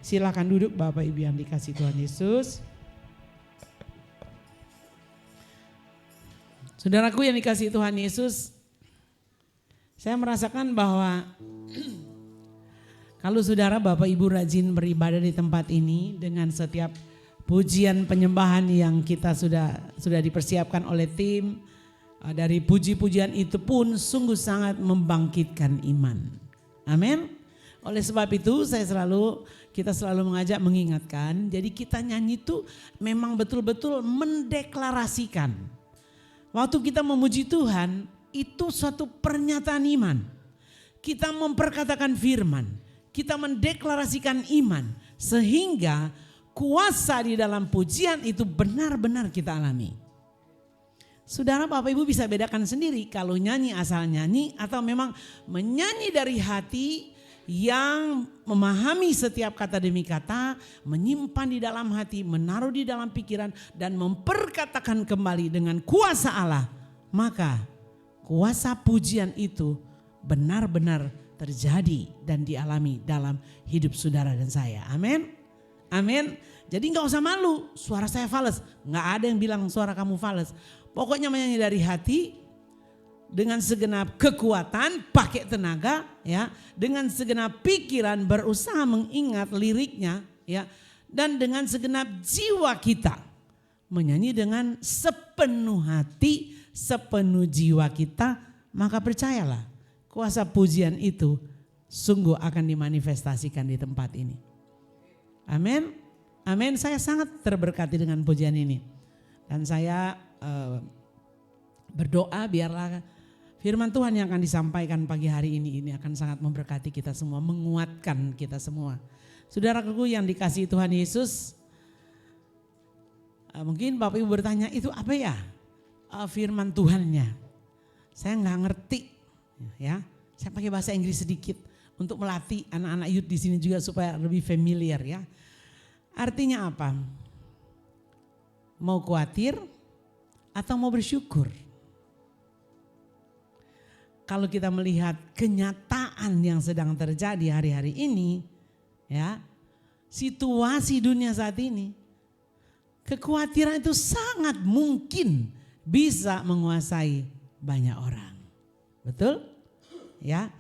Silakan duduk Bapak Ibu yang dikasih Tuhan Yesus. Saudaraku yang dikasih Tuhan Yesus, saya merasakan bahwa kalau saudara Bapak Ibu rajin beribadah di tempat ini dengan setiap pujian penyembahan yang kita sudah dipersiapkan oleh tim, dari puji-pujian itu pun sungguh sangat membangkitkan iman. Amin. Oleh sebab itu kita selalu mengajak mengingatkan, jadi kita nyanyi itu memang betul-betul mendeklarasikan. Waktu kita memuji Tuhan itu suatu pernyataan iman. Kita memperkatakan firman, kita mendeklarasikan iman sehingga kuasa di dalam pujian itu benar-benar kita alami. Saudara Bapak Ibu bisa bedakan sendiri kalau nyanyi asal nyanyi atau memang menyanyi dari hati yang memahami setiap kata demi kata, menyimpan di dalam hati, menaruh di dalam pikiran dan memperkatakan kembali dengan kuasa Allah. Maka kuasa pujian itu benar-benar terjadi dan dialami dalam hidup saudara dan saya. Amin. Amin. Jadi gak usah malu, suara saya fales. Gak ada yang bilang suara kamu fales. Pokoknya menyanyi dari hati, dengan segenap kekuatan, pakai tenaga, ya, dengan segenap pikiran berusaha mengingat liriknya, ya, dan dengan segenap jiwa kita menyanyi dengan sepenuh hati, sepenuh jiwa kita, maka percayalah kuasa pujian itu sungguh akan dimanifestasikan di tempat ini. Amin, amin. Saya sangat terberkati dengan pujian ini dan saya berdoa biarlah firman Tuhan yang akan disampaikan pagi hari ini akan sangat memberkati kita semua, menguatkan kita semua. Saudaraku yang dikasihi Tuhan Yesus, mungkin Bapak Ibu bertanya itu apa ya firman Tuhannya? Saya nggak ngerti, ya. Saya pakai bahasa Inggris sedikit untuk melatih anak-anak youth di sini juga supaya lebih familiar, ya. Artinya apa? Mau khawatir atau mau bersyukur? Kalau kita melihat kenyataan yang sedang terjadi hari-hari ini, ya, situasi dunia saat ini, kekhawatiran itu sangat mungkin bisa menguasai banyak orang. Betul? Ya.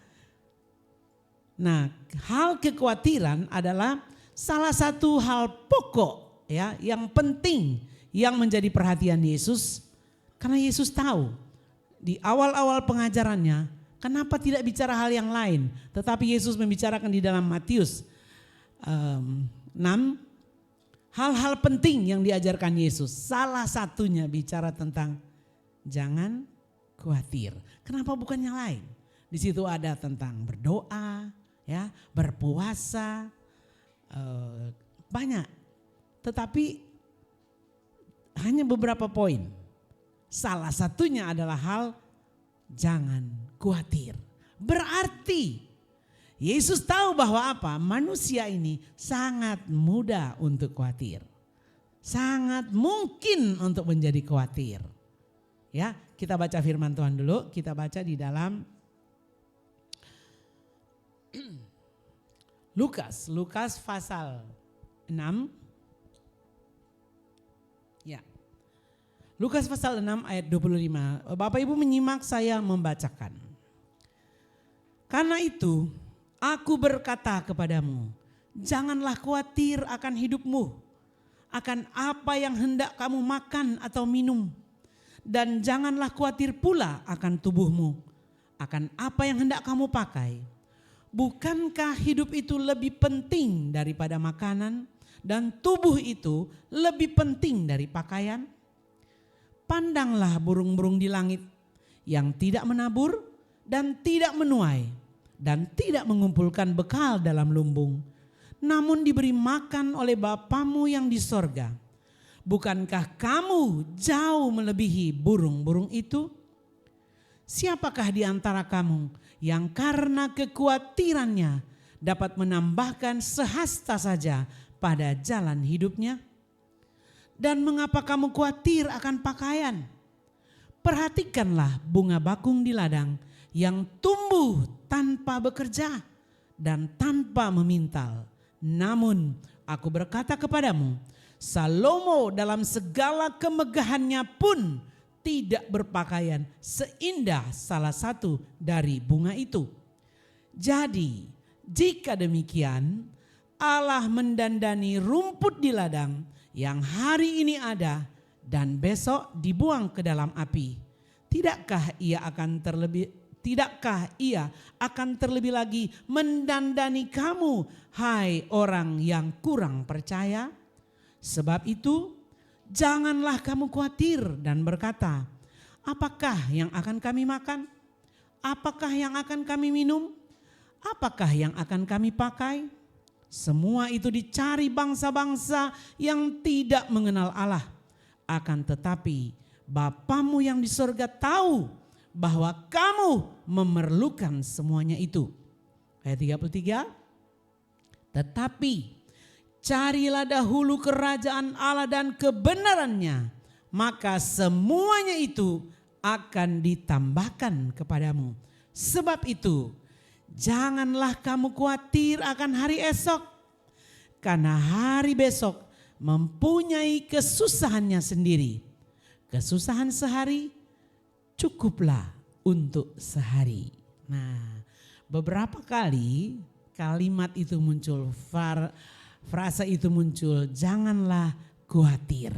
Nah, hal kekhawatiran adalah salah satu hal pokok, ya, yang penting yang menjadi perhatian Yesus, karena Yesus tahu di awal-awal pengajarannya, kenapa tidak bicara hal yang lain. Tetapi Yesus membicarakan di dalam Matius 6, hal-hal penting yang diajarkan Yesus. Salah satunya bicara tentang jangan khawatir. Kenapa bukan yang lain? Di situ ada tentang berdoa, ya, berpuasa, banyak. Tetapi hanya beberapa poin. Salah satunya adalah hal jangan khawatir. Berarti Yesus tahu bahwa apa? Manusia ini sangat mudah untuk khawatir. Sangat mungkin untuk menjadi khawatir. Ya, kita baca firman Tuhan dulu. Kita baca di dalam Lukas pasal 6. Ya. Lukas pasal 6 ayat 25. Bapak Ibu menyimak saya membacakan. Karena itu aku berkata kepadamu, janganlah khawatir akan hidupmu, akan apa yang hendak kamu makan atau minum. Dan janganlah khawatir pula akan tubuhmu, akan apa yang hendak kamu pakai. Bukankah hidup itu lebih penting daripada makanan dan tubuh itu lebih penting dari pakaian? Pandanglah burung-burung di langit yang tidak menabur dan tidak menuai dan tidak mengumpulkan bekal dalam lumbung, namun diberi makan oleh Bapamu yang di sorga. Bukankah kamu jauh melebihi burung-burung itu? Siapakah di antara kamu yang karena kekhawatirannya dapat menambahkan sehasta saja pada jalan hidupnya? Dan mengapa kamu khawatir akan pakaian? Perhatikanlah bunga bakung di ladang yang tumbuh tanpa bekerja dan tanpa memintal. Namun aku berkata kepadamu, Salomo dalam segala kemegahannya pun tidak berpakaian seindah salah satu dari bunga itu. Jadi jika demikian, Allah mendandani rumput di ladang yang hari ini ada dan besok dibuang ke dalam api. Tidakkah ia akan terlebih lagi mendandani kamu, hai orang yang kurang percaya? Sebab itu janganlah kamu khawatir dan berkata, apakah yang akan kami makan? Apakah yang akan kami minum? Apakah yang akan kami pakai? Semua itu dicari bangsa-bangsa yang tidak mengenal Allah. Akan tetapi Bapamu yang di sorga tahu bahwa kamu memerlukan semuanya itu. Ayat 33. Tetapi carilah dahulu kerajaan Allah dan kebenarannya, maka semuanya itu akan ditambahkan kepadamu. Sebab itu janganlah kamu khawatir akan hari esok, karena hari besok mempunyai kesusahannya sendiri. Kesusahan sehari cukuplah untuk sehari. Nah, beberapa kali kalimat itu muncul, frasa itu muncul, janganlah khawatir.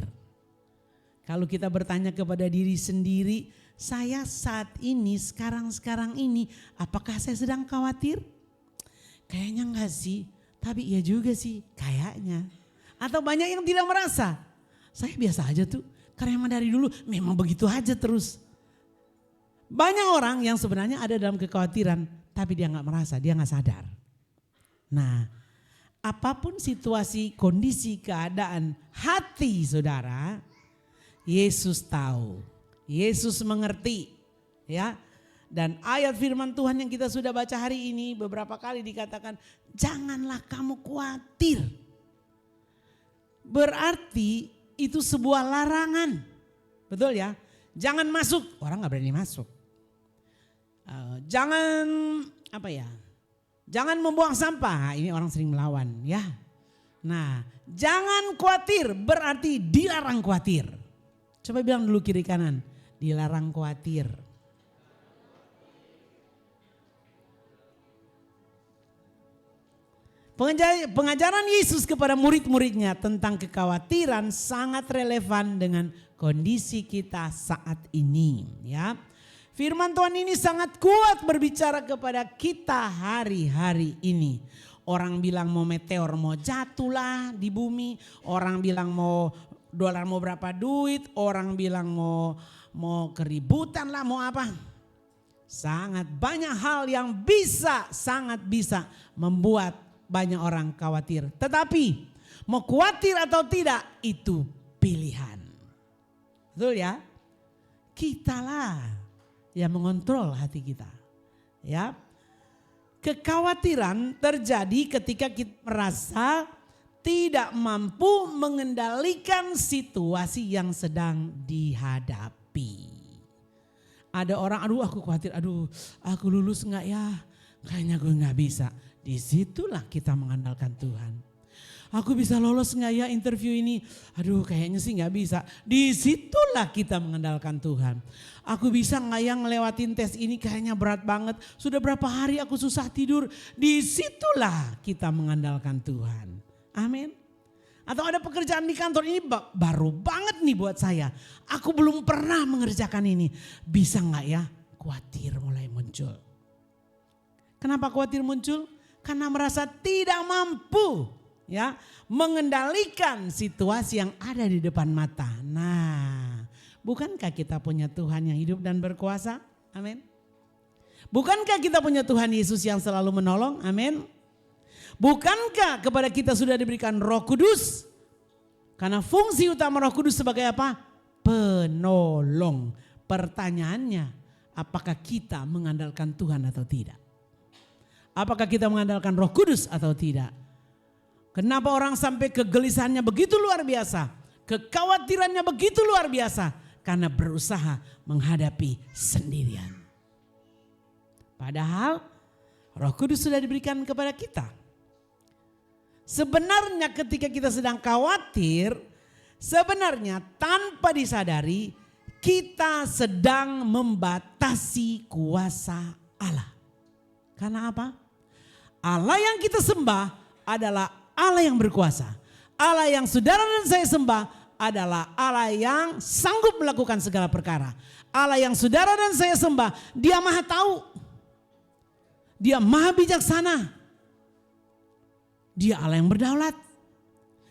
Kalau kita bertanya kepada diri sendiri, saya saat ini, sekarang ini, apakah saya sedang khawatir? Kayaknya enggak sih, tapi iya juga sih, kayaknya. Atau banyak yang tidak merasa, saya biasa aja tuh, karena emang dari dulu memang begitu aja terus. Banyak orang yang sebenarnya ada dalam kekhawatiran, tapi dia enggak merasa, dia enggak sadar. Nah, apapun situasi, kondisi, keadaan hati saudara, Yesus tahu, Yesus mengerti, ya. Dan ayat firman Tuhan yang kita sudah baca hari ini beberapa kali dikatakan, janganlah kamu khawatir. Berarti itu sebuah larangan, betul ya? Jangan masuk, orang nggak berani masuk. Jangan jangan membuang sampah, ini orang sering melawan, ya. Nah, jangan khawatir berarti dilarang khawatir. Coba bilang dulu kiri kanan, dilarang khawatir. Pengajaran Yesus kepada murid-muridnya tentang kekhawatiran sangat relevan dengan kondisi kita saat ini, ya. Firman Tuhan ini sangat kuat berbicara kepada kita hari-hari ini. Orang bilang mau meteor mau jatuhlah di bumi, orang bilang mau dolar mau berapa duit, orang bilang mau keributan lah, mau apa. Sangat banyak hal yang sangat bisa membuat banyak orang khawatir. Tetapi mau khawatir atau tidak itu pilihan. Betul ya? Kitalah yang mengontrol hati kita. Ya. Kekhawatiran terjadi ketika kita merasa tidak mampu mengendalikan situasi yang sedang dihadapi. Ada orang, aduh aku khawatir, aduh aku lulus enggak ya? Kayaknya gue enggak bisa. Disitulah kita mengandalkan Tuhan. Aku bisa lolos enggak ya interview ini? Aduh kayaknya sih enggak bisa. Disitulah kita mengandalkan Tuhan. Aku bisa enggak ya ngelewatin tes ini, kayaknya berat banget. Sudah berapa hari aku susah tidur. Disitulah kita mengandalkan Tuhan. Amin. Atau ada pekerjaan di kantor ini baru banget nih buat saya. Aku belum pernah mengerjakan ini. Bisa enggak ya? Khawatir mulai muncul. Kenapa khawatir muncul? Karena merasa tidak mampu, ya, mengendalikan situasi yang ada di depan mata. Nah, bukankah kita punya Tuhan yang hidup dan berkuasa? Amin. Bukankah kita punya Tuhan Yesus yang selalu menolong? Amin. Bukankah kepada kita sudah diberikan Roh Kudus? Karena fungsi utama Roh Kudus sebagai apa? Penolong. Pertanyaannya, apakah kita mengandalkan Tuhan atau tidak? Apakah kita mengandalkan Roh Kudus atau tidak? Kenapa orang sampai kegelisahannya begitu luar biasa? Kekhawatirannya begitu luar biasa? Karena berusaha menghadapi sendirian. Padahal Roh Kudus sudah diberikan kepada kita. Sebenarnya ketika kita sedang khawatir, sebenarnya tanpa disadari kita sedang membatasi kuasa Allah. Karena apa? Allah yang kita sembah adalah Allah yang berkuasa. Allah yang saudara dan saya sembah adalah Allah yang sanggup melakukan segala perkara. Allah yang saudara dan saya sembah, Dia maha tahu. Dia maha bijaksana. Dia Allah yang berdaulat.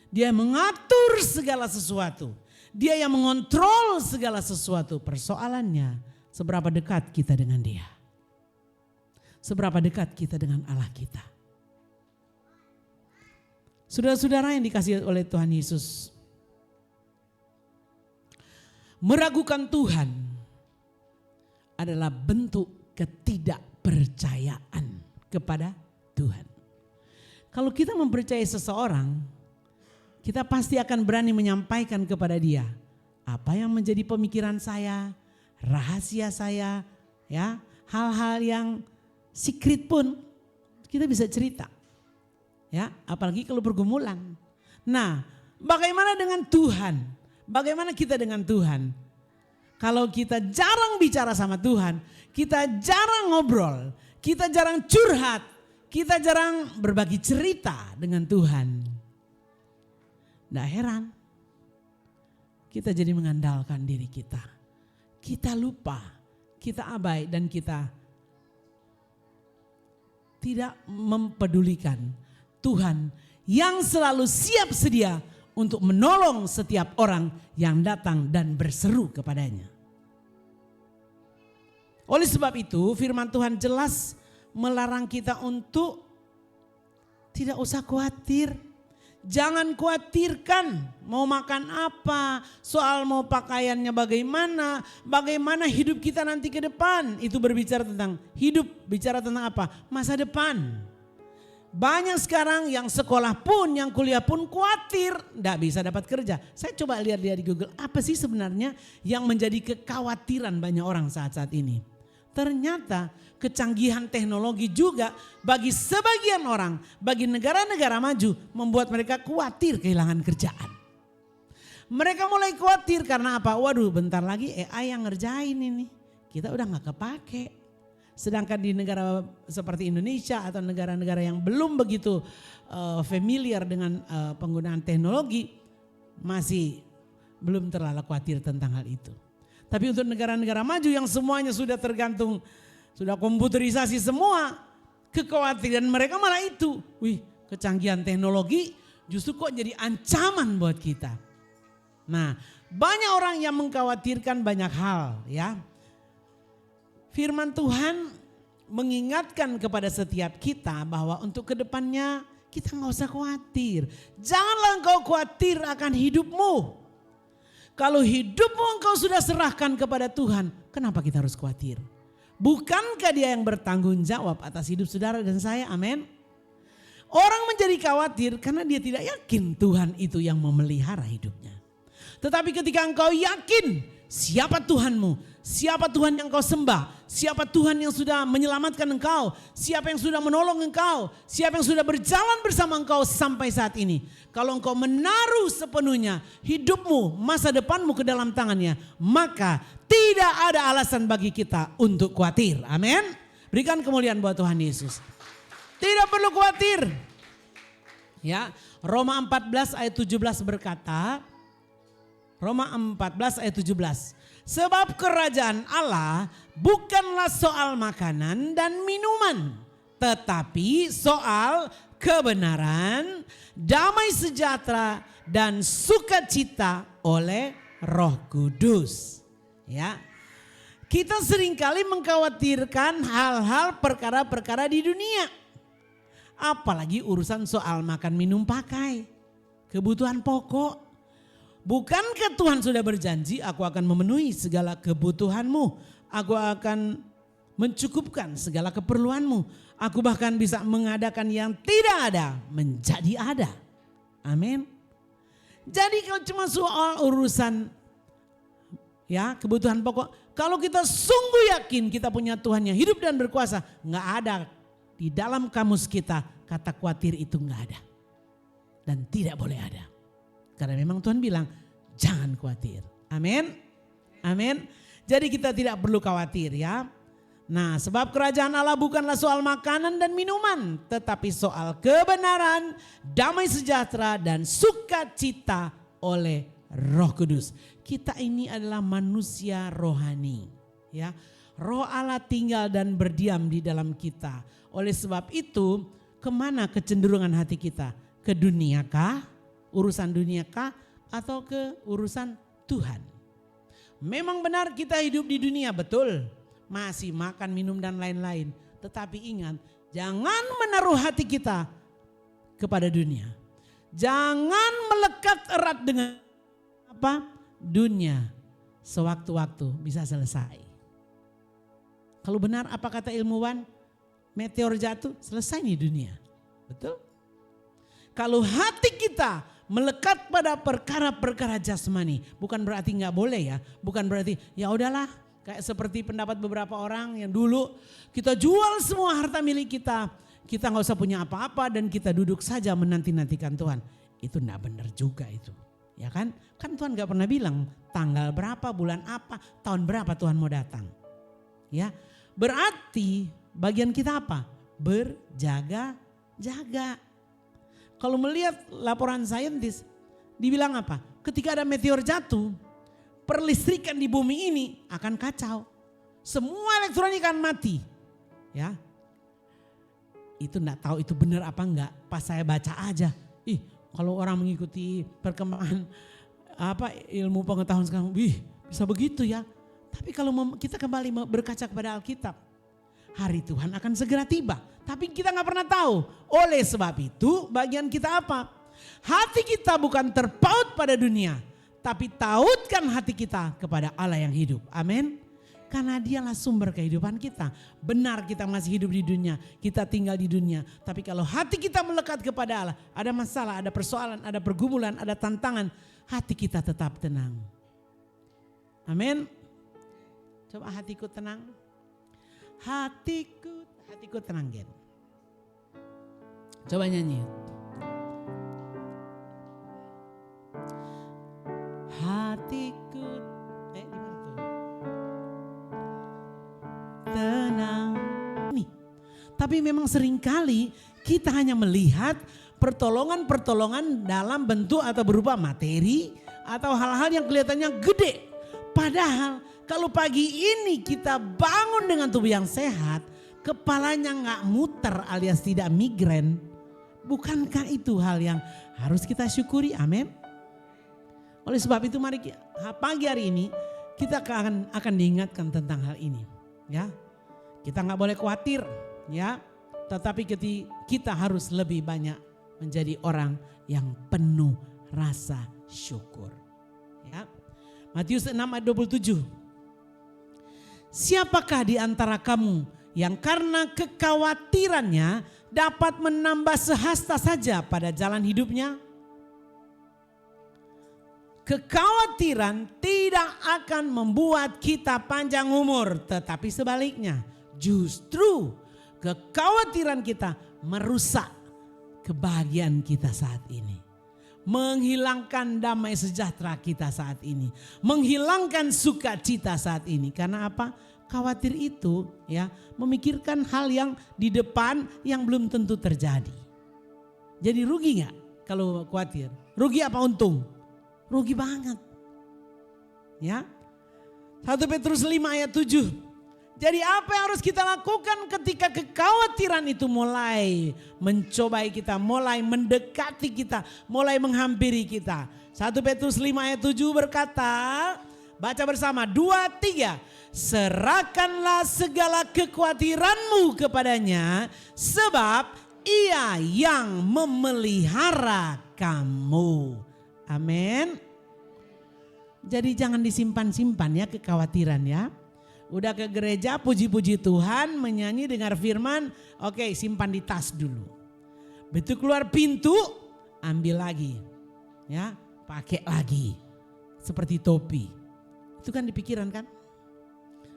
Dia yang mengatur segala sesuatu. Dia yang mengontrol segala sesuatu. Persoalannya, seberapa dekat kita dengan Dia? Seberapa dekat kita dengan Allah kita? Saudara-saudara yang dikasihi oleh Tuhan Yesus, meragukan Tuhan adalah bentuk ketidakpercayaan kepada Tuhan. Kalau kita mempercayai seseorang, kita pasti akan berani menyampaikan kepada dia apa yang menjadi pemikiran saya, rahasia saya, ya, hal-hal yang secret pun kita bisa cerita. Ya, apalagi kalau pergumulan. Nah, bagaimana dengan Tuhan? Bagaimana kita dengan Tuhan? Kalau kita jarang bicara sama Tuhan, kita jarang ngobrol, kita jarang curhat, kita jarang berbagi cerita dengan Tuhan. Tidak heran kita jadi mengandalkan diri kita. Kita lupa, kita abai dan kita tidak mempedulikan Tuhan yang selalu siap sedia untuk menolong setiap orang yang datang dan berseru kepadanya. Oleh sebab itu firman Tuhan jelas melarang kita untuk tidak usah khawatir. Jangan khawatirkan mau makan apa, soal mau pakaiannya bagaimana, bagaimana hidup kita nanti ke depan. Itu berbicara tentang hidup, bicara tentang apa? Masa depan. Banyak sekarang yang sekolah pun, yang kuliah pun khawatir tidak bisa dapat kerja. Saya coba lihat-lihat di Google, apa sih sebenarnya yang menjadi kekhawatiran banyak orang saat-saat ini. Ternyata kecanggihan teknologi juga bagi sebagian orang, bagi negara-negara maju membuat mereka khawatir kehilangan kerjaan. Mereka mulai khawatir karena apa? Waduh, bentar lagi AI yang ngerjain ini. Kita udah gak kepake. Sedangkan di negara seperti Indonesia atau negara-negara yang belum begitu familiar dengan penggunaan teknologi, masih belum terlalu khawatir tentang hal itu. Tapi untuk negara-negara maju yang semuanya sudah tergantung, sudah komputerisasi semua, kekhawatiran mereka malah itu. Wih, kecanggihan teknologi justru kok jadi ancaman buat kita. Nah, banyak orang yang mengkhawatirkan banyak hal ya. Firman Tuhan mengingatkan kepada setiap kita bahwa untuk kedepannya kita gak usah khawatir. Janganlah engkau khawatir akan hidupmu. Kalau hidupmu engkau sudah serahkan kepada Tuhan, kenapa kita harus khawatir? Bukankah Dia yang bertanggung jawab atas hidup saudara dan saya? Amin. Orang menjadi khawatir karena dia tidak yakin Tuhan itu yang memelihara hidupnya. Tetapi ketika engkau yakin siapa Tuhanmu, siapa Tuhan yang engkau sembah, siapa Tuhan yang sudah menyelamatkan engkau, siapa yang sudah menolong engkau, siapa yang sudah berjalan bersama engkau sampai saat ini. Kalau engkau menaruh sepenuhnya hidupmu, masa depanmu ke dalam tangannya, maka tidak ada alasan bagi kita untuk khawatir. Amin. Berikan kemuliaan buat Tuhan Yesus. Tidak perlu khawatir. Ya, Roma 14 ayat 17 berkata, Roma 14 ayat 17. Sebab kerajaan Allah bukanlah soal makanan dan minuman, tetapi soal kebenaran, damai sejahtera dan sukacita oleh Roh Kudus. Ya. Kita seringkali mengkhawatirkan hal-hal perkara-perkara di dunia. Apalagi urusan soal makan minum pakai, kebutuhan pokok. Bukankah Tuhan sudah berjanji, aku akan memenuhi segala kebutuhanmu. Aku akan mencukupkan segala keperluanmu. Aku bahkan bisa mengadakan yang tidak ada menjadi ada. Amin. Jadi kalau cuma soal urusan ya kebutuhan pokok. Kalau kita sungguh yakin kita punya Tuhan yang hidup dan berkuasa. Gak ada di dalam kamus kita kata khawatir itu gak ada. dan tidak boleh ada. Karena memang Tuhan bilang jangan khawatir. Amin. Amin. Jadi kita tidak perlu khawatir ya. Nah, sebab kerajaan Allah bukanlah soal makanan dan minuman, tetapi soal kebenaran, damai sejahtera dan sukacita oleh Roh Kudus. Kita ini adalah manusia rohani, ya. Roh Allah tinggal dan berdiam di dalam kita. Oleh sebab itu, kemana kecenderungan hati kita? Ke dunia kah? Urusan dunia kah? Atau ke urusan Tuhan? Memang benar kita hidup di dunia, betul. Masih makan, minum dan lain-lain. Tetapi ingat, jangan menaruh hati kita kepada dunia. Jangan melekat erat dengan apa? Dunia. Sewaktu-waktu bisa selesai. Kalau benar apa kata ilmuwan? Meteor jatuh, selesai nih dunia. Betul? Kalau hati kita melekat pada perkara-perkara jasmani, bukan berarti nggak boleh ya, bukan berarti ya udahlah, kayak seperti pendapat beberapa orang yang dulu kita jual semua harta milik kita nggak usah punya apa-apa dan kita duduk saja menanti-nantikan Tuhan. Itu nggak benar juga itu, ya kan? Kan Tuhan nggak pernah bilang tanggal berapa, bulan apa, tahun berapa Tuhan mau datang, ya. Berarti bagian kita apa? Berjaga-jaga. Kalau melihat laporan saintis, dibilang apa? Ketika ada meteor jatuh, perlistrikan di bumi ini akan kacau. Semua elektronik akan mati. Ya. Itu enggak tahu itu benar apa enggak. Pas saya baca aja. Kalau orang mengikuti perkembangan ilmu pengetahuan sekarang, bisa begitu ya. Tapi kalau kita kembali berkaca kepada Alkitab, hari Tuhan akan segera tiba. Tapi kita gak pernah tahu. Oleh sebab itu bagian kita apa? Hati kita bukan terpaut pada dunia. Tapi tautkan hati kita kepada Allah yang hidup. Amin. Karena dialah sumber kehidupan kita. Benar kita masih hidup di dunia. Kita tinggal di dunia. Tapi kalau hati kita melekat kepada Allah. Ada masalah, ada persoalan, ada pergumulan, ada tantangan. Hati kita tetap tenang. Amin. Coba hatiku tenang. Hatiku tenang, Gen. Coba nyanyi. Hatiku, di mana tuh? Tenang. Nih, tapi memang seringkali kita hanya melihat pertolongan-pertolongan dalam bentuk atau berupa materi atau hal-hal yang kelihatannya gede. Padahal kalau pagi ini kita bangun dengan tubuh yang sehat, kepalanya nggak muter alias tidak migrain, bukankah itu hal yang harus kita syukuri? Amin. Oleh sebab itu mari pagi hari ini kita akan diingatkan tentang hal ini, ya. Kita nggak boleh khawatir, ya. Tetapi kita harus lebih banyak menjadi orang yang penuh rasa syukur, ya. Matius 6 ayat 27. Siapakah di antara kamu yang karena kekhawatirannya dapat menambah sehasta saja pada jalan hidupnya? Kekhawatiran tidak akan membuat kita panjang umur, tetapi sebaliknya justru kekhawatiran kita merusak kebahagiaan kita saat ini. Menghilangkan damai sejahtera kita saat ini. Menghilangkan sukacita saat ini. Karena apa? Khawatir itu ya memikirkan hal yang di depan yang belum tentu terjadi. Jadi rugi gak kalau khawatir? Rugi apa untung? Rugi banget. Ya. 1 Petrus 5 ayat 7. Jadi apa yang harus kita lakukan ketika kekhawatiran itu mulai mencobai kita, mulai mendekati kita, mulai menghampiri kita. 1 Petrus 5 ayat 7 berkata, baca bersama 2, 3. Serahkanlah segala kekhawatiranmu kepadanya sebab ia yang memelihara kamu. Amin. Jadi jangan disimpan-simpan ya kekhawatiran ya. Udah ke gereja puji-puji Tuhan, menyanyi dengar firman, oke simpan di tas dulu. Begitu keluar pintu, ambil lagi. Ya, pakai lagi. Seperti topi. Itu kan di pikiran kan?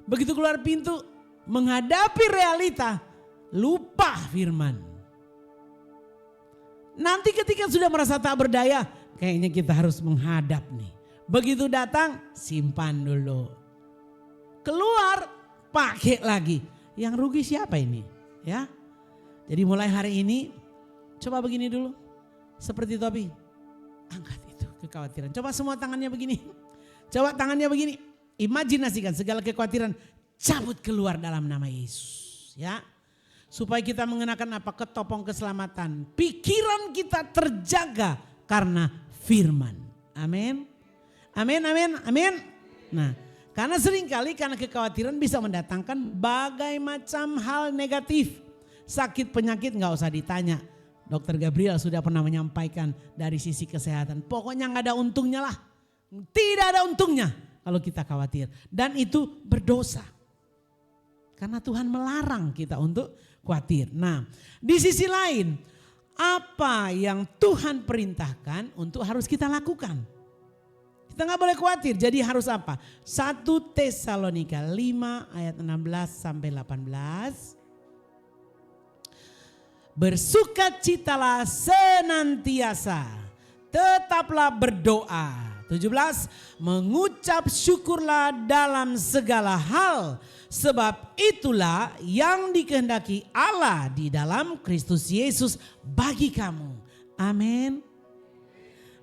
Begitu keluar pintu, menghadapi realita, lupa firman. Nanti ketika sudah merasa tak berdaya, kayaknya kita harus menghadap nih. Begitu datang, simpan dulu. Keluar, pakai lagi. Yang rugi siapa ini? Ya. Jadi mulai hari ini, coba begini dulu. Seperti Topi. Angkat itu kekhawatiran. Coba semua tangannya begini. Coba tangannya begini. Imajinasikan segala kekhawatiran cabut keluar dalam nama Yesus. Ya. Supaya kita mengenakan apa? Ketopong keselamatan. Pikiran kita terjaga karena firman. Amin. Amin, amin, amin. Nah, karena seringkali karena kekhawatiran bisa mendatangkan bagai macam hal negatif. Sakit penyakit gak usah ditanya. Dokter Gabriel sudah pernah menyampaikan dari sisi kesehatan. Pokoknya gak ada untungnya lah. Tidak ada untungnya kalau kita khawatir. Dan itu berdosa. Karena Tuhan melarang kita untuk khawatir. Nah, di sisi lain, apa yang Tuhan perintahkan untuk harus kita lakukan? Kita gak boleh khawatir, jadi harus apa? 1 Tesalonika 5 ayat 16 sampai 18. Bersukacitalah senantiasa, tetaplah berdoa. 17, mengucap syukurlah dalam segala hal, sebab itulah yang dikehendaki Allah di dalam Kristus Yesus bagi kamu. Amin.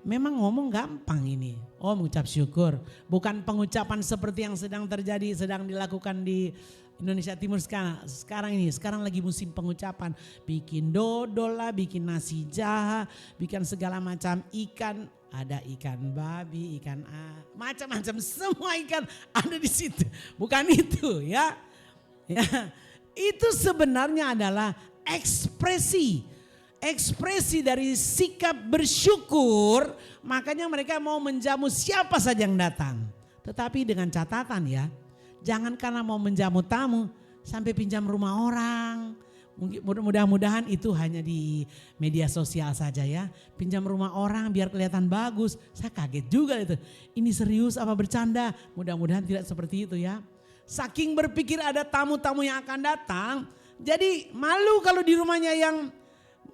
Memang ngomong gampang ini. Oh, mengucap syukur. Bukan pengucapan seperti yang sedang terjadi, sedang dilakukan di Indonesia Timur sekarang ini. Sekarang lagi musim pengucapan. Bikin dodol lah, bikin nasi jaha, bikin segala macam ikan. Ada ikan babi, ikan macam-macam, semua ikan ada di situ. Bukan itu ya. Ya, itu sebenarnya adalah ekspresi dari sikap bersyukur. Makanya mereka mau menjamu siapa saja yang datang. Tetapi dengan catatan ya, jangan karena mau menjamu tamu sampai pinjam rumah orang. Mudah-mudahan itu hanya di media sosial saja ya. Pinjam rumah orang biar kelihatan bagus. Saya kaget juga itu. Ini serius apa bercanda? Mudah-mudahan tidak seperti itu ya. Saking berpikir ada tamu-tamu yang akan datang. Jadi malu kalau di rumahnya yang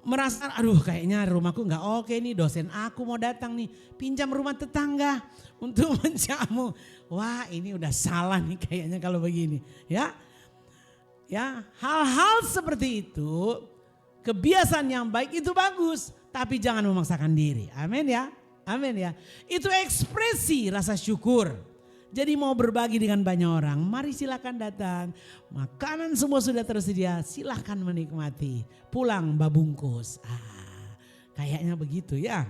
merasa aduh kayaknya rumahku gak oke nih, dosen aku mau datang nih. Pinjam rumah tetangga untuk menjamu. Wah ini udah salah nih kayaknya kalau begini ya. Ya, hal-hal seperti itu, kebiasaan yang baik itu bagus, tapi jangan memaksakan diri. Amin ya. Amin ya. Itu ekspresi rasa syukur. Jadi mau berbagi dengan banyak orang, mari silakan datang. Makanan semua sudah tersedia, silakan menikmati. Pulang babungkus. Kayaknya begitu ya.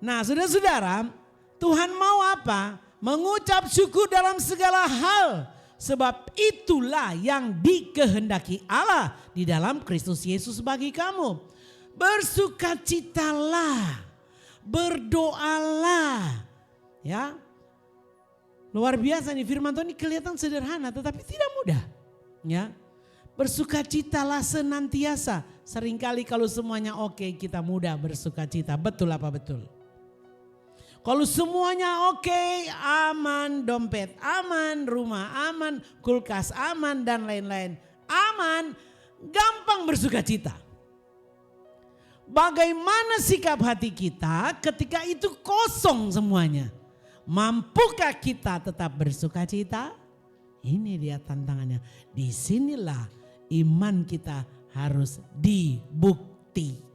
Nah, saudara-saudara, Tuhan mau apa? Mengucap syukur dalam segala hal. Sebab itulah yang dikehendaki Allah di dalam Kristus Yesus bagi kamu. Bersukacitalah, berdoalah. Ya, luar biasa nih firman Tuhan ini kelihatan sederhana tetapi tidak mudah. Ya, bersukacitalah senantiasa. Seringkali kalau semuanya oke kita mudah bersukacita. Betul apa betul? Kalau semuanya oke, aman dompet, aman rumah, aman kulkas, aman dan lain-lain. Aman, gampang bersukacita. Bagaimana sikap hati kita ketika itu kosong semuanya? Mampukah kita tetap bersukacita? Ini dia tantangannya. Disinilah iman kita harus dibuktikan.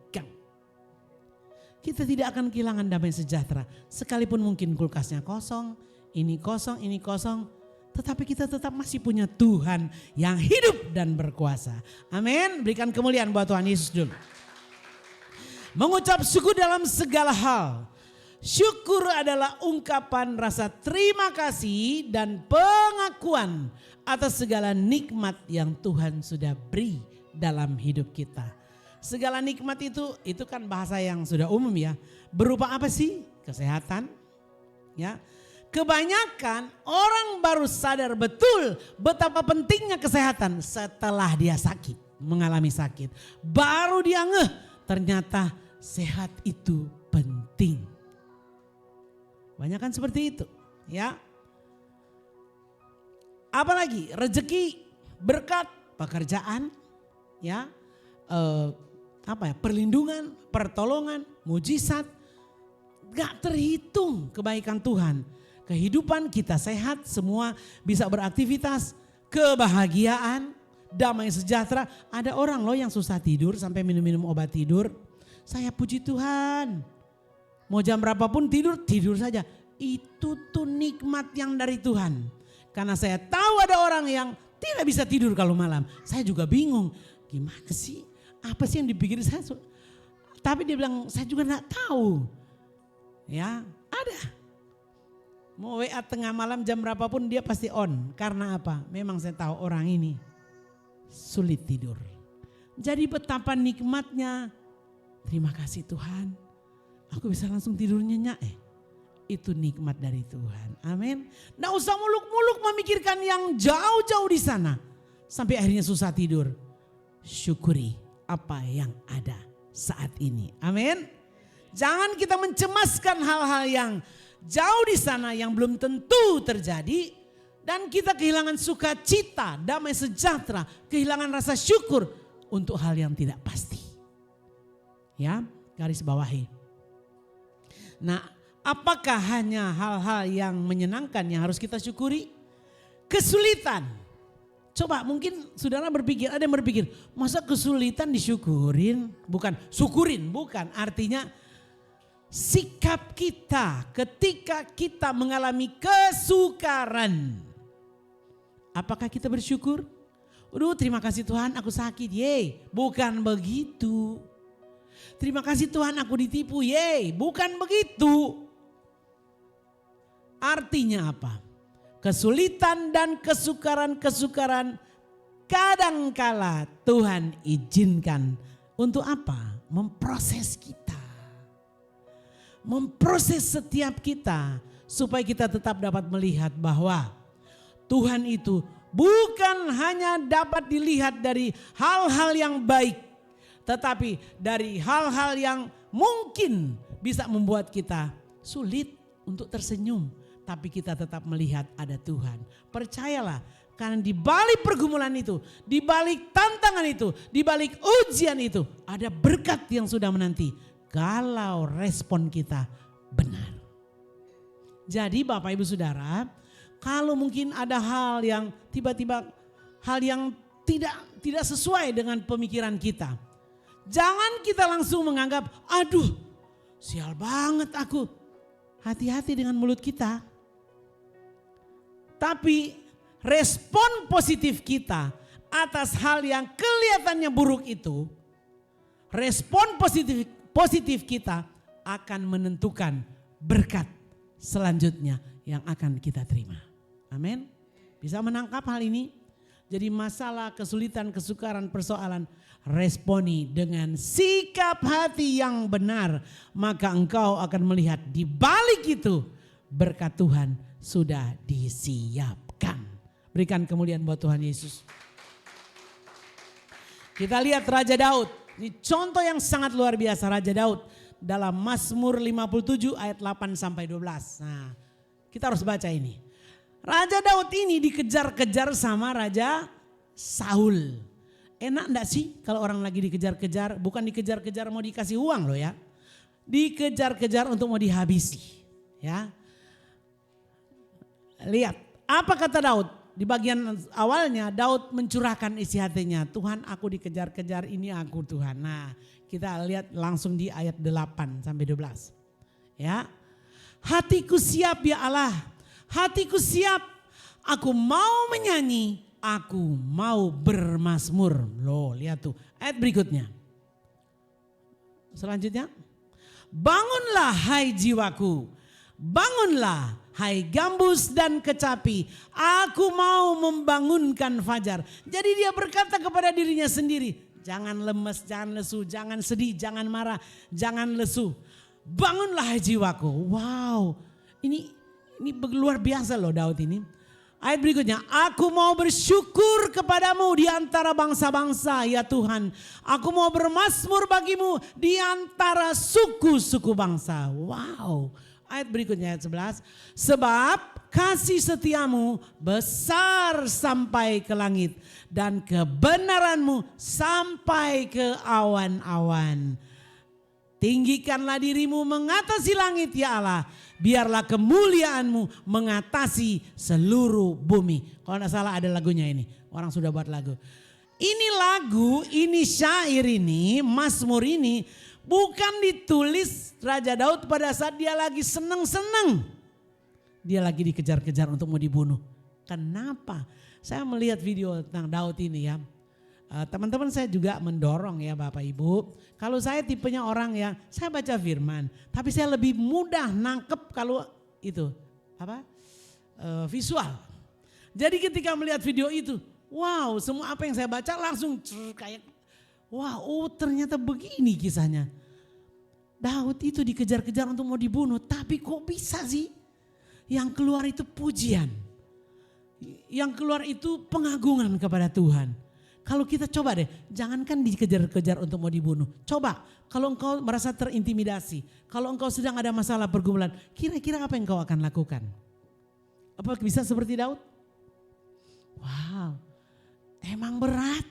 Kita tidak akan kehilangan damai sejahtera. Sekalipun mungkin kulkasnya kosong, ini kosong, ini kosong. Tetapi kita tetap masih punya Tuhan yang hidup dan berkuasa. Amin. Berikan kemuliaan buat Tuhan Yesus dulu. Mengucap syukur dalam segala hal. Syukur adalah ungkapan rasa terima kasih dan pengakuan atas segala nikmat yang Tuhan sudah beri dalam hidup kita. Segala nikmat itu kan bahasa yang sudah umum ya. Berupa apa sih? Kesehatan. Ya. Kebanyakan orang baru sadar betul betapa pentingnya kesehatan setelah dia sakit, mengalami sakit. Baru dia ngeh ternyata sehat itu penting. Banyak kan seperti itu, ya. Apalagi rezeki, berkat, pekerjaan, ya. perlindungan, pertolongan, mujizat. Gak terhitung kebaikan Tuhan. Kehidupan kita sehat, semua bisa beraktivitas, kebahagiaan, damai sejahtera. Ada orang loh yang susah tidur sampai minum-minum obat tidur. Saya puji Tuhan. Mau jam berapapun tidur, tidur saja. Itu tuh nikmat yang dari Tuhan. Karena saya tahu ada orang yang tidak bisa tidur kalau malam. Saya juga bingung. Gimana sih? Apa sih yang dipikir saya? Tapi dia bilang saya juga gak tahu. Ya ada. Mau WA tengah malam jam berapapun dia pasti on. Karena apa? Memang saya tahu orang ini sulit tidur. Jadi betapa nikmatnya. Terima kasih Tuhan. Aku bisa langsung tidur nyenyak. Itu nikmat dari Tuhan. Amin. Nggak usah muluk-muluk memikirkan yang jauh-jauh di sana. Sampai akhirnya susah tidur. Syukuri apa yang ada saat ini. Amin. Jangan kita mencemaskan hal-hal yang jauh di sana yang belum tentu terjadi. Dan kita kehilangan sukacita, damai sejahtera, kehilangan rasa syukur untuk hal yang tidak pasti. Ya, garis bawahi. Nah, apakah hanya hal-hal yang menyenangkan yang harus kita syukuri? Kesulitan. Coba mungkin saudara berpikir, ada yang berpikir, masa kesulitan disyukurin? Bukan, syukurin, bukan. Artinya sikap kita ketika kita mengalami kesukaran. Apakah kita bersyukur? Aduh terima kasih Tuhan aku sakit, yeay. Bukan begitu. Terima kasih Tuhan aku ditipu, yeay. Bukan begitu. Artinya apa? Kesulitan dan kesukaran-kesukaran kadangkala Tuhan izinkan untuk apa? Memproses kita. Memproses setiap kita supaya kita tetap dapat melihat bahwa Tuhan itu bukan hanya dapat dilihat dari hal-hal yang baik, tetapi dari hal-hal yang mungkin bisa membuat kita sulit untuk tersenyum. Tapi kita tetap melihat ada Tuhan. Percayalah, karena di balik pergumulan itu, di balik tantangan itu, di balik ujian itu, ada berkat yang sudah menanti. Kalau respon kita benar. Jadi Bapak Ibu Saudara, kalau mungkin ada hal yang tiba-tiba hal yang tidak sesuai dengan pemikiran kita. Jangan kita langsung menganggap, aduh sial banget aku. Hati-hati dengan mulut kita. Tapi respon positif kita atas hal yang kelihatannya buruk itu. Respon positif kita akan menentukan berkat selanjutnya yang akan kita terima. Amin. Bisa menangkap hal ini? Jadi masalah, kesulitan, kesukaran, persoalan, responi dengan sikap hati yang benar. Maka engkau akan melihat di balik itu berkat Tuhan sudah disiapkan. Berikan kemuliaan buat Tuhan Yesus. Kita lihat Raja Daud. Ini contoh yang sangat luar biasa Raja Daud. Dalam Mazmur 57 ayat 8 sampai 12. Nah, kita harus baca ini. Raja Daud ini dikejar-kejar sama Raja Saul. Enak enggak sih kalau orang lagi dikejar-kejar, bukan dikejar-kejar mau dikasih uang loh ya. Dikejar-kejar untuk mau dihabisi, ya. Lihat, apa kata Daud? Di bagian awalnya Daud mencurahkan isi hatinya. Tuhan aku dikejar-kejar, ini aku Tuhan. Nah, kita lihat langsung di ayat 8 sampai 12. Ya. Hatiku siap ya Allah. Hatiku siap, aku mau menyanyi, aku mau bermazmur. Loh lihat tuh ayat berikutnya. Selanjutnya. Bangunlah hai jiwaku, bangunlah hai gambus dan kecapi, aku mau membangunkan fajar. Jadi dia berkata kepada dirinya sendiri, jangan lemes, jangan lesu, jangan sedih, jangan marah, jangan lesu. Bangunlah hai jiwaku. Wow, ini luar biasa loh Daud ini. Ayat berikutnya, aku mau bersyukur kepadamu di antara bangsa-bangsa ya Tuhan. Aku mau bermazmur bagimu di antara suku-suku bangsa. Wow, Ayat berikutnya ayat 11. Sebab kasih setiamu besar sampai ke langit dan kebenaranmu sampai ke awan-awan. Tinggikanlah dirimu mengatasi langit ya Allah. Biarlah kemuliaanmu mengatasi seluruh bumi. Kalau tidak salah ada lagunya ini. Orang sudah buat lagu. Ini lagu, ini syair ini, Mazmur ini bukan ditulis Raja Daud pada saat dia lagi seneng-seneng. Dia lagi dikejar-kejar untuk mau dibunuh. Kenapa? Saya melihat video tentang Daud ini ya. Teman-teman saya juga mendorong ya Bapak Ibu. Kalau saya tipenya orang yang saya baca firman. Tapi saya lebih mudah nangkep kalau itu visual. Jadi ketika melihat video itu. Wow, semua apa yang saya baca langsung kayak wow, ternyata begini kisahnya. Daud itu dikejar-kejar untuk mau dibunuh, tapi kok bisa sih? Yang keluar itu pujian. Yang keluar itu pengagungan kepada Tuhan. Kalau kita coba deh, jangankan dikejar-kejar untuk mau dibunuh. Coba, kalau engkau merasa terintimidasi, kalau engkau sedang ada masalah pergumulan, kira-kira apa yang engkau akan lakukan? Apa bisa seperti Daud? Wow. Emang berat.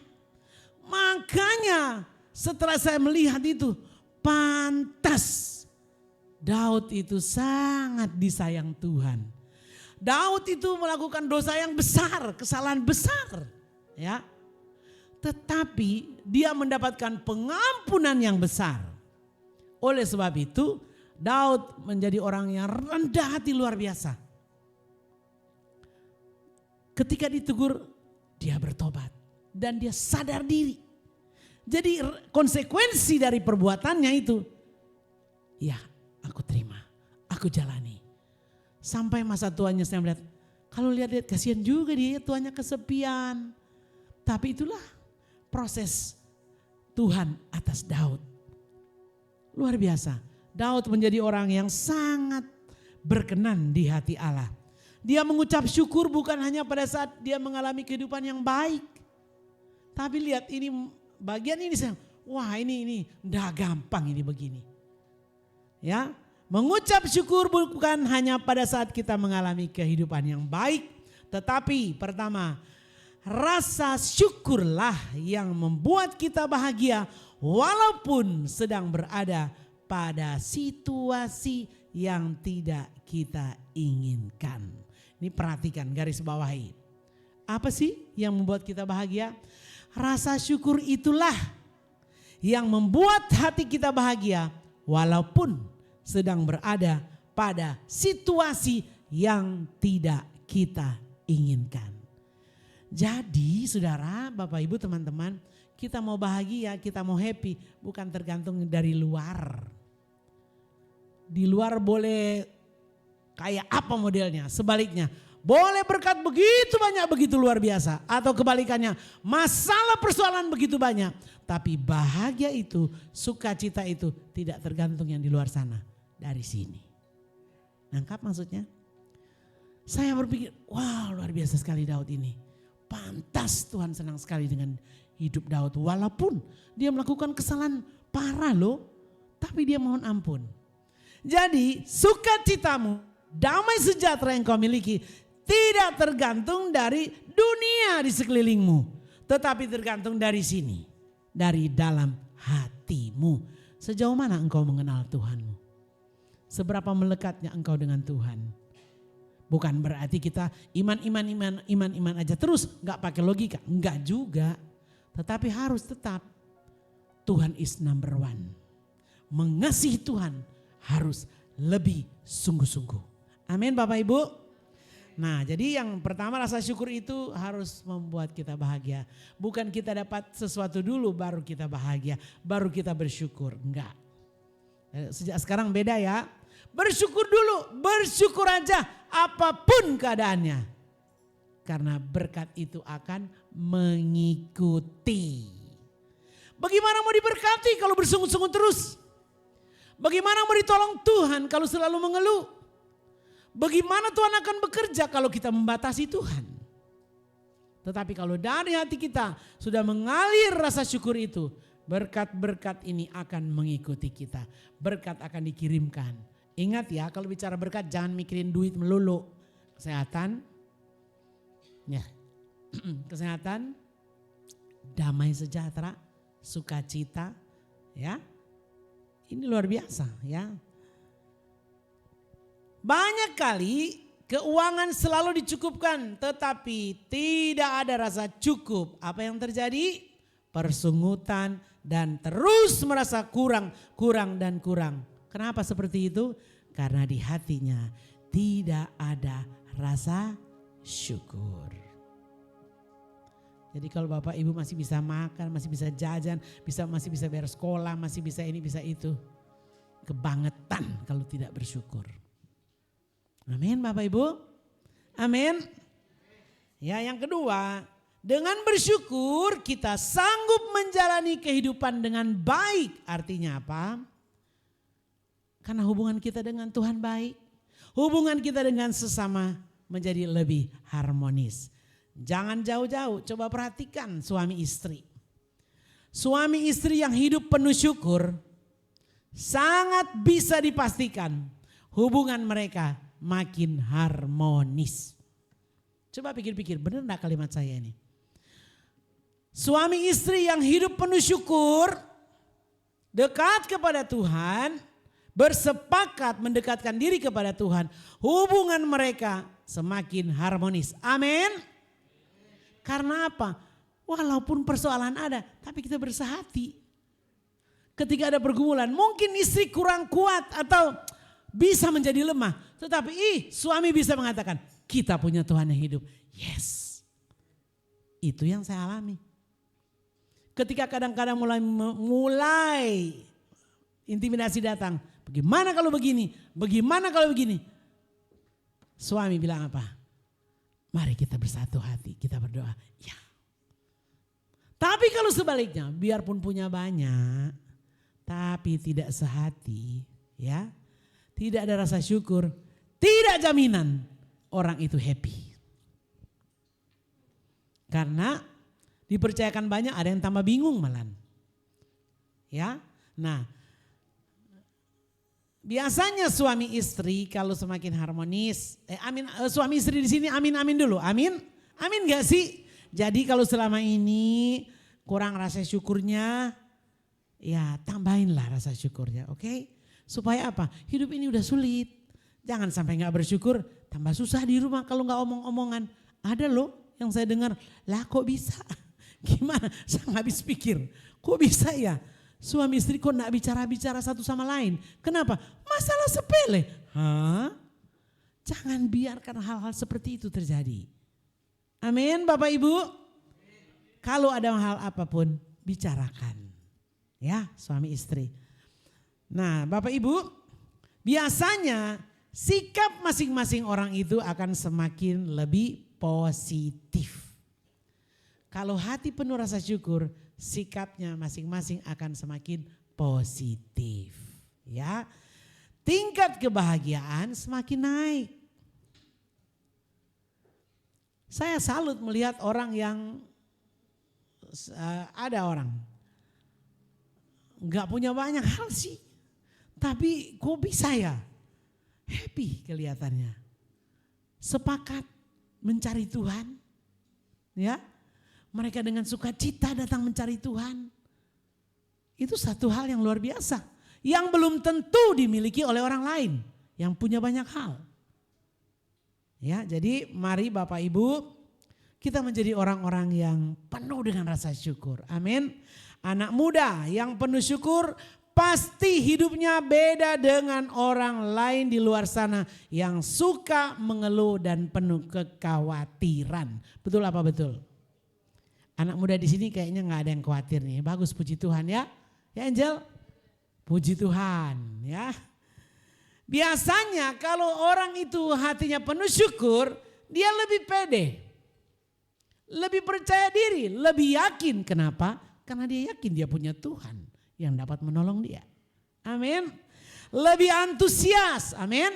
Makanya setelah saya melihat itu, pantas Daud itu sangat disayang Tuhan. Daud itu melakukan dosa yang besar, kesalahan besar. Ya. Tetapi dia mendapatkan pengampunan yang besar. Oleh sebab itu Daud menjadi orang yang rendah hati luar biasa. Ketika ditegur, dia bertobat dan dia sadar diri. Jadi konsekuensi dari perbuatannya itu, ya aku terima, aku jalani. Sampai masa tuanya saya melihat, kalau lihat-lihat kasihan juga dia, tuanya kesepian. Tapi itulah proses Tuhan atas Daud. Luar biasa, Daud menjadi orang yang sangat berkenan di hati Allah. Dia mengucap syukur bukan hanya pada saat dia mengalami kehidupan yang baik. Tapi lihat ini bagian ini saya, wah ini udah gampang ini begini. Ya, mengucap syukur bukan hanya pada saat kita mengalami kehidupan yang baik. Tetapi pertama, rasa syukurlah yang membuat kita bahagia walaupun sedang berada pada situasi yang tidak kita inginkan. Ini perhatikan, garis bawahi. Apa sih yang membuat kita bahagia? Rasa syukur itulah yang membuat hati kita bahagia walaupun sedang berada pada situasi yang tidak kita inginkan. Jadi saudara, Bapak Ibu teman-teman, kita mau bahagia, kita mau happy bukan tergantung dari luar. Di luar boleh kayak apa modelnya, sebaliknya boleh berkat begitu banyak, begitu luar biasa. Atau kebalikannya, masalah persoalan begitu banyak. Tapi bahagia itu, sukacita itu tidak tergantung yang di luar sana, dari sini. Nangkap maksudnya? Saya berpikir, wah luar biasa sekali Daud ini. Pantas Tuhan senang sekali dengan hidup Daud. Walaupun dia melakukan kesalahan parah loh, tapi dia mohon ampun. Jadi sukacitamu, damai sejahtera yang kau miliki tidak tergantung dari dunia di sekelilingmu. Tetapi tergantung dari sini, dari dalam hatimu. Sejauh mana engkau mengenal Tuhanmu? Seberapa melekatnya engkau dengan Tuhan? Bukan berarti kita iman aja terus, gak pakai logika. Enggak juga. Tetapi harus tetap Tuhan is number one. Mengasihi Tuhan harus lebih sungguh-sungguh. Amin Bapak Ibu. Nah jadi yang pertama rasa syukur itu harus membuat kita bahagia. Bukan kita dapat sesuatu dulu baru kita bahagia, baru kita bersyukur. Enggak. Sejak sekarang beda ya. Bersyukur dulu, bersyukur aja apapun keadaannya. Karena berkat itu akan mengikuti. Bagaimana mau diberkati kalau bersungut-sungut terus? Bagaimana mau ditolong Tuhan kalau selalu mengeluh? Bagaimana Tuhan akan bekerja kalau kita membatasi Tuhan? Tetapi kalau dari hati kita sudah mengalir rasa syukur itu, berkat-berkat ini akan mengikuti kita. Berkat akan dikirimkan. Ingat ya, kalau bicara berkat jangan mikirin duit melulu. Kesehatan, ya, kesehatan, damai sejahtera, sukacita, ya. Ini luar biasa ya. Banyak kali keuangan selalu dicukupkan tetapi tidak ada rasa cukup. Apa yang terjadi? Persungutan dan terus merasa kurang, kurang dan kurang. Kenapa seperti itu? Karena di hatinya tidak ada rasa syukur. Jadi kalau Bapak Ibu masih bisa makan, masih bisa jajan, masih bisa bayar sekolah, masih bisa ini, bisa itu. Kebangetan kalau tidak bersyukur. Amin Bapak Ibu. Amin. Ya, yang kedua, dengan bersyukur kita sanggup menjalani kehidupan dengan baik. Artinya apa? Karena hubungan kita dengan Tuhan baik. Hubungan kita dengan sesama menjadi lebih harmonis. Jangan jauh-jauh, coba perhatikan suami istri. Suami istri yang hidup penuh syukur sangat bisa dipastikan hubungan mereka makin harmonis. Coba pikir-pikir, benar enggak kalimat saya ini? Suami istri yang hidup penuh syukur, dekat kepada Tuhan, bersepakat mendekatkan diri kepada Tuhan, hubungan mereka semakin harmonis. Amin. Karena apa? Walaupun persoalan ada, tapi kita bersehati. Ketika ada pergumulan, mungkin istri kurang kuat atau bisa menjadi lemah. Tetapi suami bisa mengatakan, kita punya Tuhan yang hidup. Yes. Itu yang saya alami. Ketika kadang-kadang mulai intimidasi datang. Bagaimana kalau begini? Bagaimana kalau begini? Suami bilang apa? Mari kita bersatu hati, kita berdoa. Ya. Tapi kalau sebaliknya, biarpun punya banyak, tapi tidak sehati, ya, tidak ada rasa syukur, tidak jaminan orang itu happy. Karena dipercayakan banyak, ada yang tambah bingung malah. Ya, nah, biasanya suami istri kalau semakin harmonis, suami istri di sini amin dulu, amin gak sih? Jadi kalau selama ini kurang rasa syukurnya, ya tambahinlah rasa syukurnya, oke? Supaya apa? Hidup ini udah sulit, jangan sampai gak bersyukur, tambah susah di rumah kalau gak omong-omongan. Ada loh yang saya dengar, lah kok bisa? Gimana? Saya gak habis pikir, kok bisa ya? Suami istri kok gak bicara-bicara satu sama lain. Kenapa? Masalah sepele. Hah? Jangan biarkan hal-hal seperti itu terjadi. Amin Bapak Ibu. Kalau ada hal apapun bicarakan. Ya suami istri. Nah Bapak Ibu, biasanya sikap masing-masing orang itu akan semakin lebih positif. Kalau hati penuh rasa syukur, sikapnya masing-masing akan semakin positif. Ya, tingkat kebahagiaan semakin naik. Saya salut melihat orang yang ada orang nggak punya banyak hal sih, tapi kok bisa ya happy kelihatannya, sepakat mencari Tuhan, ya. Mereka dengan sukacita datang mencari Tuhan. Itu satu hal yang luar biasa. Yang belum tentu dimiliki oleh orang lain. Yang punya banyak hal. Ya, jadi mari Bapak Ibu, kita menjadi orang-orang yang penuh dengan rasa syukur. Amin. Anak muda yang penuh syukur pasti hidupnya beda dengan orang lain di luar sana yang suka mengeluh dan penuh kekhawatiran. Betul apa betul? Anak muda di sini kayaknya nggak ada yang khawatir nih. Bagus, puji Tuhan ya. Ya Angel, puji Tuhan ya. Biasanya kalau orang itu hatinya penuh syukur, dia lebih pede, lebih percaya diri, lebih yakin. Kenapa? Karena dia yakin dia punya Tuhan yang dapat menolong dia. Amin. Lebih antusias, amin.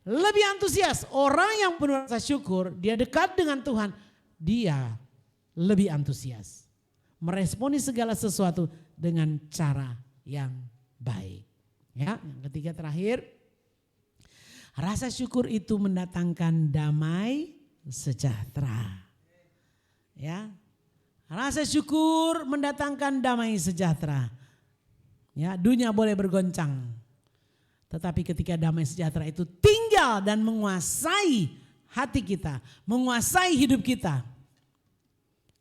Lebih antusias. Orang yang penuh rasa syukur, dia dekat dengan Tuhan, dia lebih antusias, meresponi segala sesuatu dengan cara yang baik. Ya, yang ketiga terakhir, Rasa syukur itu mendatangkan damai sejahtera. Ya. Rasa syukur mendatangkan damai sejahtera. Ya, dunia boleh bergoncang. Tetapi ketika damai sejahtera itu tinggal dan menguasai hati kita, menguasai hidup kita.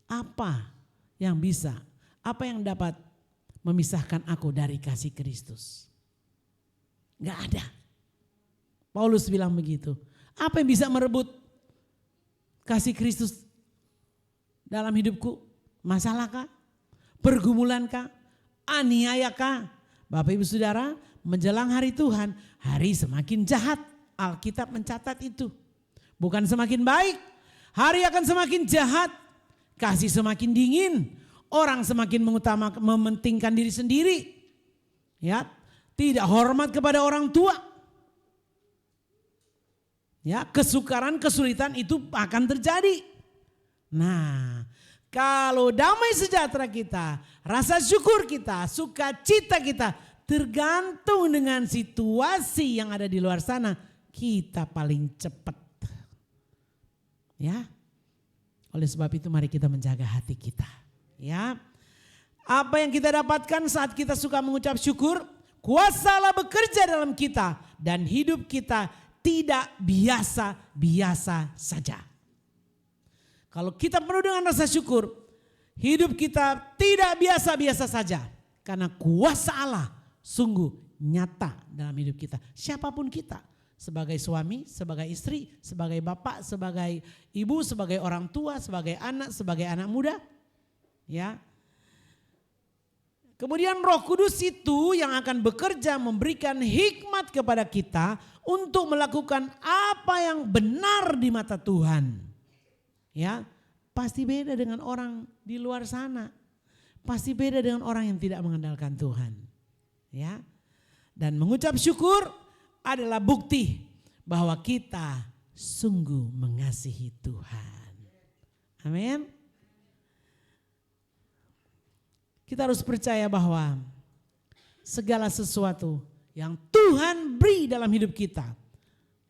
Apa yang bisa, apa yang dapat memisahkan aku dari kasih Kristus? Gak ada. Paulus bilang begitu. Apa yang bisa merebut kasih Kristus dalam hidupku? Masalahkah? Pergumulankah? Aniayakah? Bapak Ibu Saudara, menjelang hari Tuhan, hari semakin jahat. Alkitab mencatat itu. Bukan semakin baik, hari akan semakin jahat. Kasih semakin dingin, orang semakin mementingkan diri sendiri. Ya, tidak hormat kepada orang tua. Ya, kesukaran, kesulitan itu akan terjadi. Nah, kalau damai sejahtera kita, rasa syukur kita, sukacita kita tergantung dengan situasi yang ada di luar sana, kita paling cepat. Ya. Oleh sebab itu mari kita menjaga hati kita. Ya. Apa yang kita dapatkan saat kita suka mengucap syukur, kuasa Allah bekerja dalam kita dan hidup kita tidak biasa-biasa saja. Kalau kita penuh dengan rasa syukur, hidup kita tidak biasa-biasa saja. Karena kuasa Allah sungguh nyata dalam hidup kita. Siapapun kita, sebagai suami, sebagai istri, sebagai bapak, sebagai ibu, sebagai orang tua, sebagai anak muda. Ya. Kemudian Roh Kudus itu yang akan bekerja memberikan hikmat kepada kita untuk melakukan apa yang benar di mata Tuhan. Ya, pasti beda dengan orang di luar sana. Pasti beda dengan orang yang tidak mengandalkan Tuhan. Ya. Dan mengucap syukur adalah bukti bahwa kita sungguh mengasihi Tuhan. Amin. Kita harus percaya bahwa segala sesuatu yang Tuhan beri dalam hidup kita,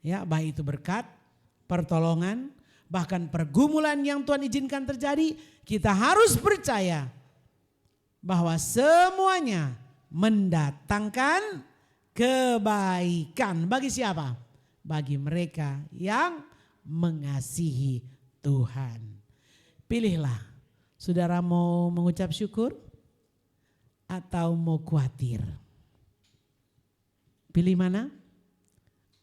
ya, baik itu berkat, pertolongan, bahkan pergumulan yang Tuhan izinkan terjadi, kita harus percaya bahwa semuanya mendatangkan kebaikan. Bagi siapa? Bagi mereka yang mengasihi Tuhan. Pilihlah, saudara mau mengucap syukur atau mau khawatir? Pilih mana?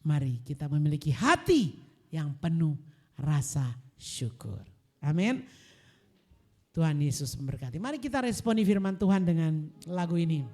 Mari kita memiliki hati yang penuh rasa syukur. Amin. Tuhan Yesus memberkati. Mari kita responi firman Tuhan dengan lagu ini.